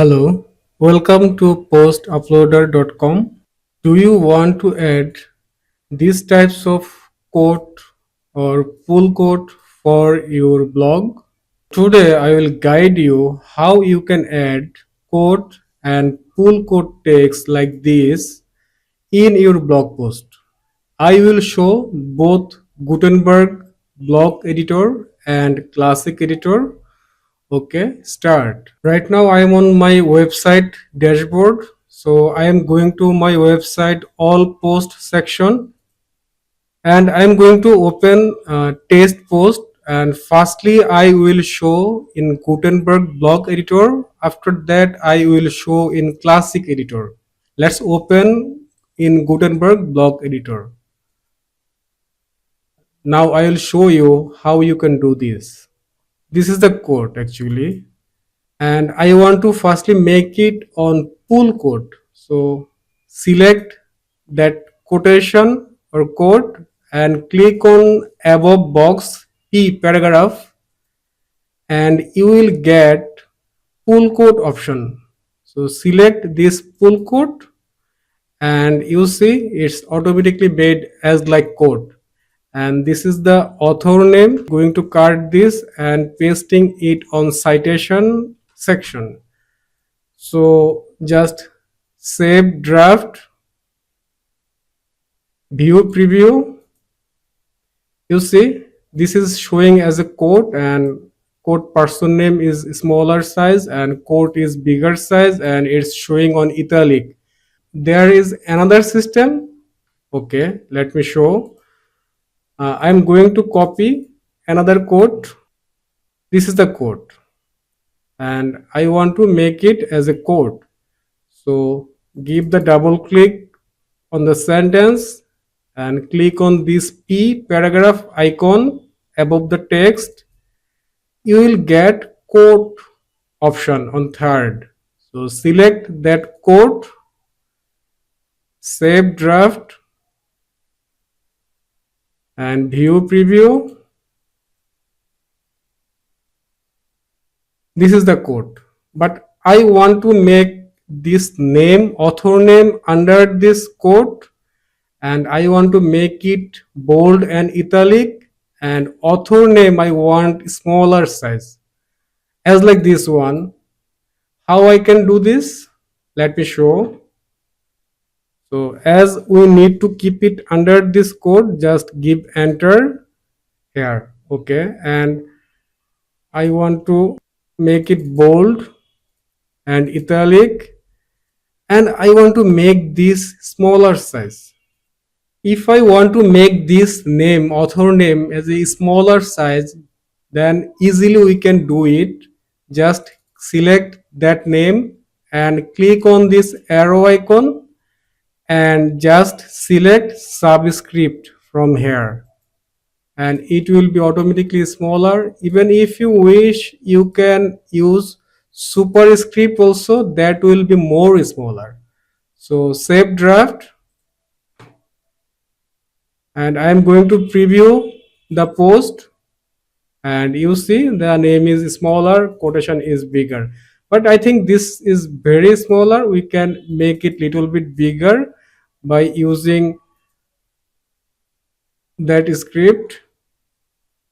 Hello, welcome to postuploader.com. Do you want to add these types of quote or pull quote for your blog? Today I will guide you how you can add quote and pull quote text like this in your blog post. I will show both Gutenberg blog editor and classic editor. Okay, start. Right now I am on my website dashboard. So I am going to my website all post section and I am going to open test post, and firstly I will show in Gutenberg blog editor. After that I will show in classic editor. Let's open in Gutenberg blog editor. Now I will show you how you can do this. This is the code actually, and I want to firstly make it on Pullquote. So select that quotation or quote and click on above box P paragraph, and you will get Pullquote option. So select this Pullquote and you see it's automatically made as like quote, and this is the author name. Going to cut this and pasting it on citation section. So just save draft, view preview. You see this is showing as a quote, and quote person name is smaller size and quote is bigger size, and it's showing on italic. There is another system. Okay, let me show. I'm going to copy another quote. This is the quote and I want to make it as a quote. So give the double click on the sentence and click on this P paragraph icon above the text. You will get quote option on third. So select that quote, save draft and view preview. This is the quote, but I want to make this name, author name under this quote, and I want to make it bold and italic, and author name I want smaller size as like this one. How I can do this? Let me show. So as we need to keep it under this code, just give enter here. Okay, and I want to make it bold and italic, and I want to make this smaller size. If I want to make this name, author name, as a smaller size, then easily we can do it. Just select that name and click on this arrow icon and just select subscript from here, and it will be automatically smaller. Even if you wish, you can use superscript also, that will be more smaller. So save draft, and I am going to preview the post, and you see the name is smaller, quotation is bigger, but I think this is very smaller. We can make it little bit bigger by using that script.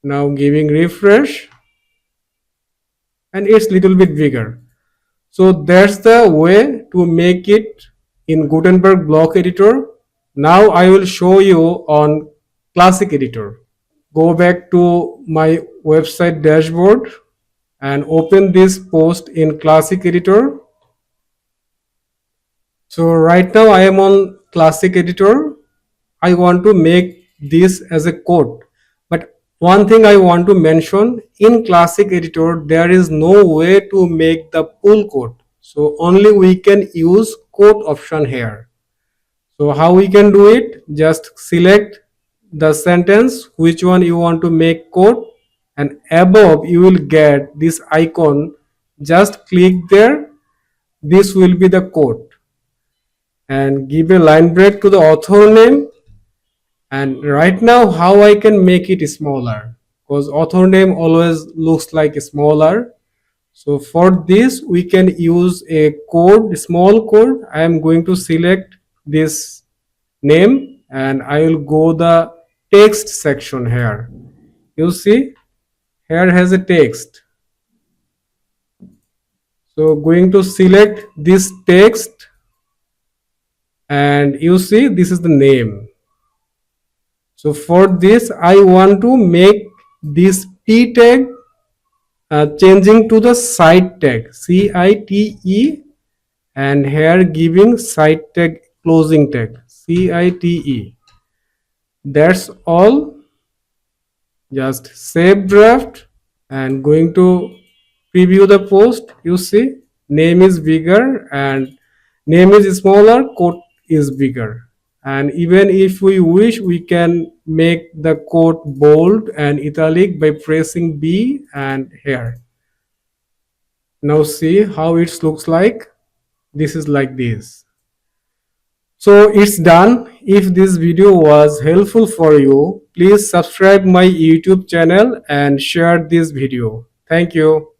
Now giving refresh, and it's little bit bigger. So that's the way to make it in Gutenberg block editor. Now I will show you on classic editor. Go back to my website dashboard and open this post in classic editor. So right now I am on classic editor. I want to make this as a quote, but one thing I want to mention, in classic editor there is no way to make the pull quote, so only we can use quote option here. So how we can do it? Just select the sentence which one you want to make quote, and above you will get this icon. Just click there, this will be the quote, and give a line break to the author name. And right now how I can make it smaller, because author name always looks like smaller. So for this we can use a code, small code. I am going to select this name and I will go the text section here. You see here has a text. So going to select this text and you see this is the name. So for this I want to make this p tag changing to the site tag, CITE, and here giving site tag closing tag, CITE. That's all. Just save draft and going to preview the post. You see name is bigger and name is smaller, quote is bigger. And even if we wish, we can make the quote bold and italic by pressing B and here. Now see how it looks like. This is like this. So it's done. If this video was helpful for you, please subscribe my YouTube channel and share this video. Thank you.